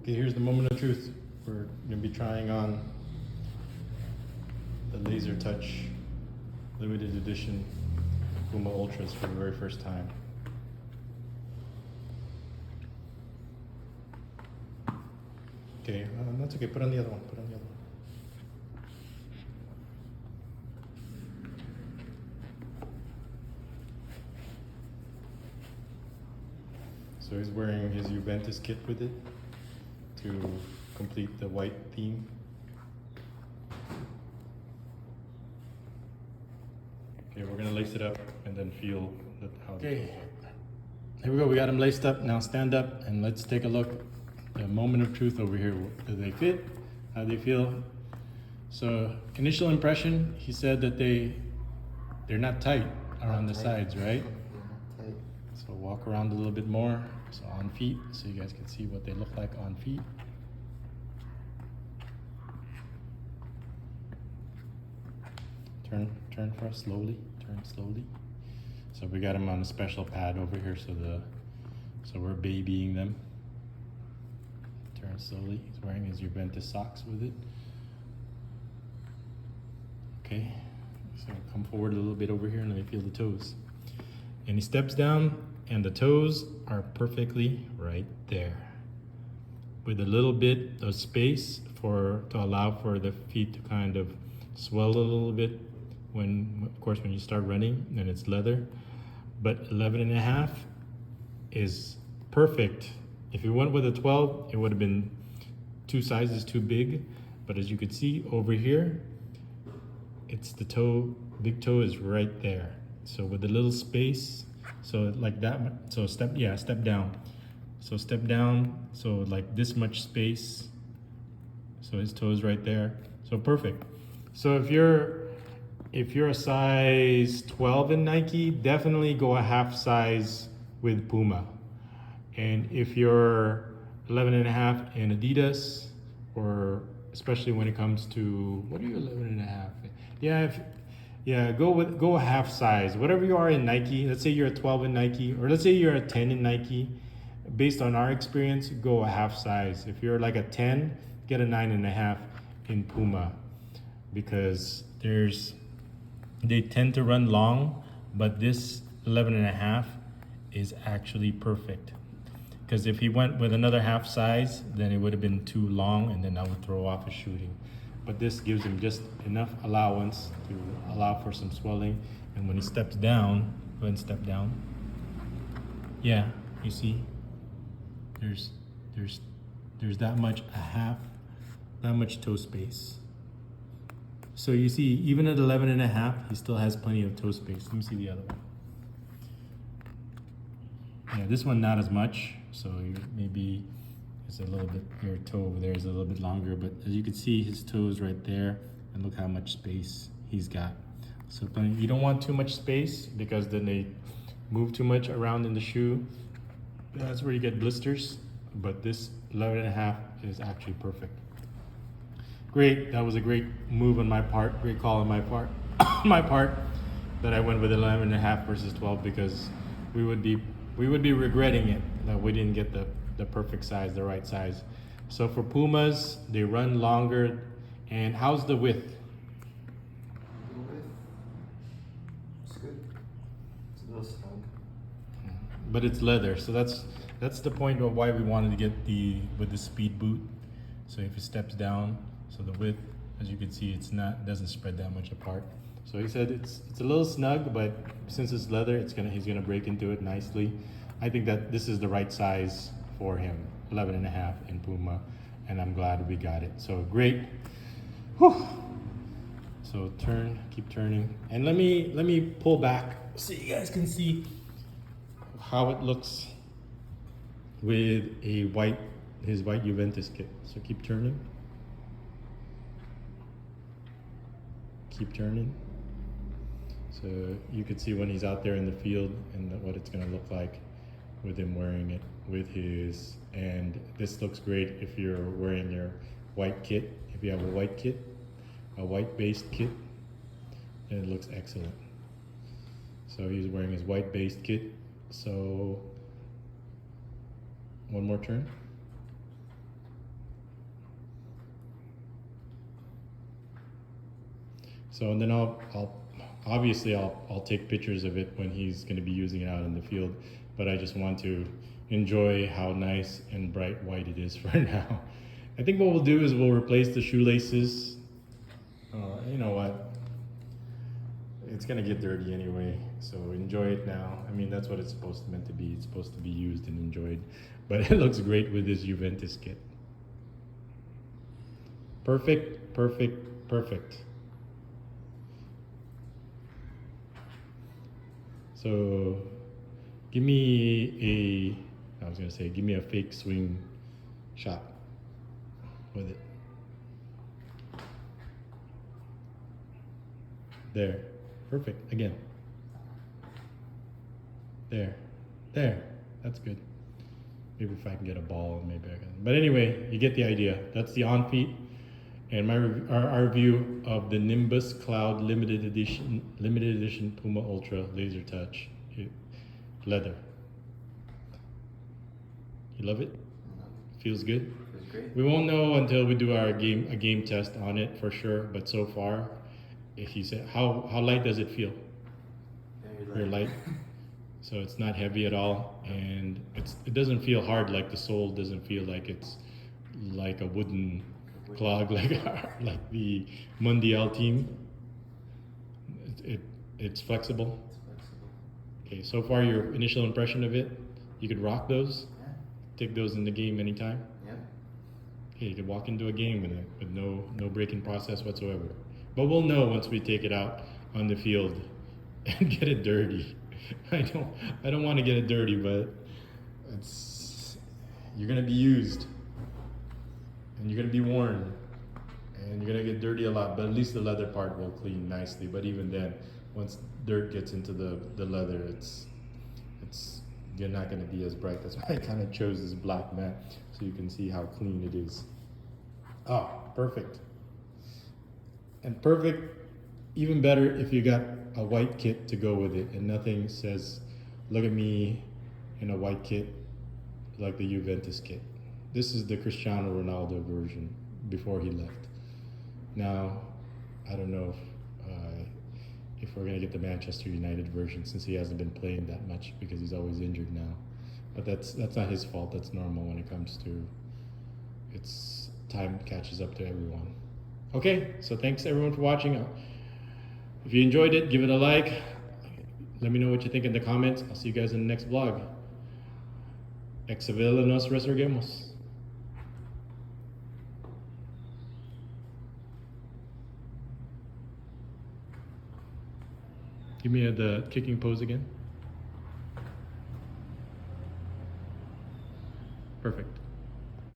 Okay, here's the moment of truth. We're gonna be trying on the Lazertouch Limited Edition Puma ULTRAs for the very first time. Okay, that's okay. Put on the other one. Put on the other one. So he's wearing his Juventus kit with it to complete the white theme. Okay, we're gonna lace it up and then feel how. Okay, here we go. We got him laced up. Now stand up and let's take a look. The moment of truth over here. Do they fit? How do they feel? So initial impression, he said that they're not tight around the sides, right? So walk around a little bit more. So on feet, so you guys can see what they look like on feet. Turn for us slowly. Turn slowly. So we got them on a special pad over here, so we're babying them. Turn slowly. He's wearing his Juventus socks with it. Okay. So come forward a little bit over here and let me feel the toes. And he steps down and the toes are perfectly right there, with a little bit of space to allow for the feet to kind of swell a little bit when you start running, and it's leather. But 11.5 is perfect. If you went with a 12, it would have been 2 sizes too big. But as you can see over here, it's the toe, big toe is right there. So with a little space, so like that, so step down. So step down, so like this much space. So his toe is right there. So perfect. So if you're a size 12 in Nike, definitely go a half size with Puma. And if you're 11.5 in Adidas, or especially when it comes to, what are you 11.5? Yeah, go a half size. Whatever you are in Nike, let's say you're a 12 in Nike, or let's say you're a 10 in Nike. Based on our experience, go a half size. If you're like a 10, get a 9.5 in Puma, because they tend to run long, but this 11.5 is actually perfect. Because if he went with another half size, then it would have been too long, and then I would throw off his shooting. But this gives him just enough allowance to allow for some swelling. And when he steps down, go ahead and step down. Yeah, you see, there's that much, that much toe space. So you see, even at 11.5, he still has plenty of toe space. Let me see the other one. Yeah, this one not as much. So maybe it's a little bit, your toe over there is a little bit longer, but as you can see, his toe is right there, and look how much space he's got. So you don't want too much space, because then they move too much around in the shoe. That's where you get blisters. But this 11.5 is actually perfect. Great, that was a great move on my part, great call on my part, that I went with 11.5 versus 12, because we would be regretting it that we didn't get the perfect size, the right size. So for Pumas, they run longer. And how's the width? The width, it's good. It's a little snug. But it's leather, so that's the point of why we wanted to get with the speed boot. So if it steps down, so the width, as you can see, doesn't spread that much apart. So he said it's a little snug, but since it's leather, he's gonna break into it nicely. I think that this is the right size for him, 11.5 in Puma, and I'm glad we got it. So great. Whew. So keep turning, and let me pull back so you guys can see how it looks with his white Juventus kit. So keep turning. Keep turning. So you can see when he's out there in the field and what it's gonna look like with him wearing it with his, and this looks great if you're wearing your white kit. If you have a white kit, a white based kit, then it looks excellent. So he's wearing his white based kit. So one more turn. So, and then I'll obviously I'll take pictures of it when he's going to be using it out in the field, but I just want to enjoy how nice and bright white it is for now. I think what we'll do is we'll replace the shoelaces. You know what? It's gonna get dirty anyway, so enjoy it now. I mean, that's what it's meant to be. It's supposed to be used and enjoyed, but it looks great with this Juventus kit. Perfect, perfect, perfect. So give me a fake swing shot with it. There, perfect, again. There, that's good. Maybe if I can get a ball, maybe I can. But anyway, you get the idea. That's the on feet. And our review of the Nimbus Cloud Limited Edition Puma ULTRA Lazertouch leather. You love it? Feels good? Feels great. We won't know until we do a game test on it for sure, but so far, if you say, how light does it feel? Very light. So it's not heavy at all, and it doesn't feel hard, like the sole doesn't feel like it's like a wooden clog like the Mundial team. It's flexible. Okay, so far your initial impression of it, you could rock those, take those in the game anytime. Yeah. Okay, you could walk into a game with it with no breaking process whatsoever. But we'll know once we take it out on the field and get it dirty. I don't want to get it dirty, but you're gonna be used. And you're gonna be worn, and you're gonna get dirty a lot, but at least the leather part will clean nicely. But even then, once dirt gets into the leather, you're not gonna be as bright. That's why I kind of chose this black matte, so you can see how clean it is. Oh, perfect. And perfect, even better if you got a white kit to go with it, and nothing says, look at me in a white kit like the Juventus kit. This is the Cristiano Ronaldo version before he left. Now, I don't know if we're gonna get the Manchester United version, since he hasn't been playing that much because he's always injured now. But that's not his fault. That's normal when it comes to time catches up to everyone. Okay, so thanks everyone for watching. If you enjoyed it, give it a like. Let me know what you think in the comments. I'll see you guys in the next vlog. Ex Sevilla nos resurgemos. Give me the kicking pose again. Perfect.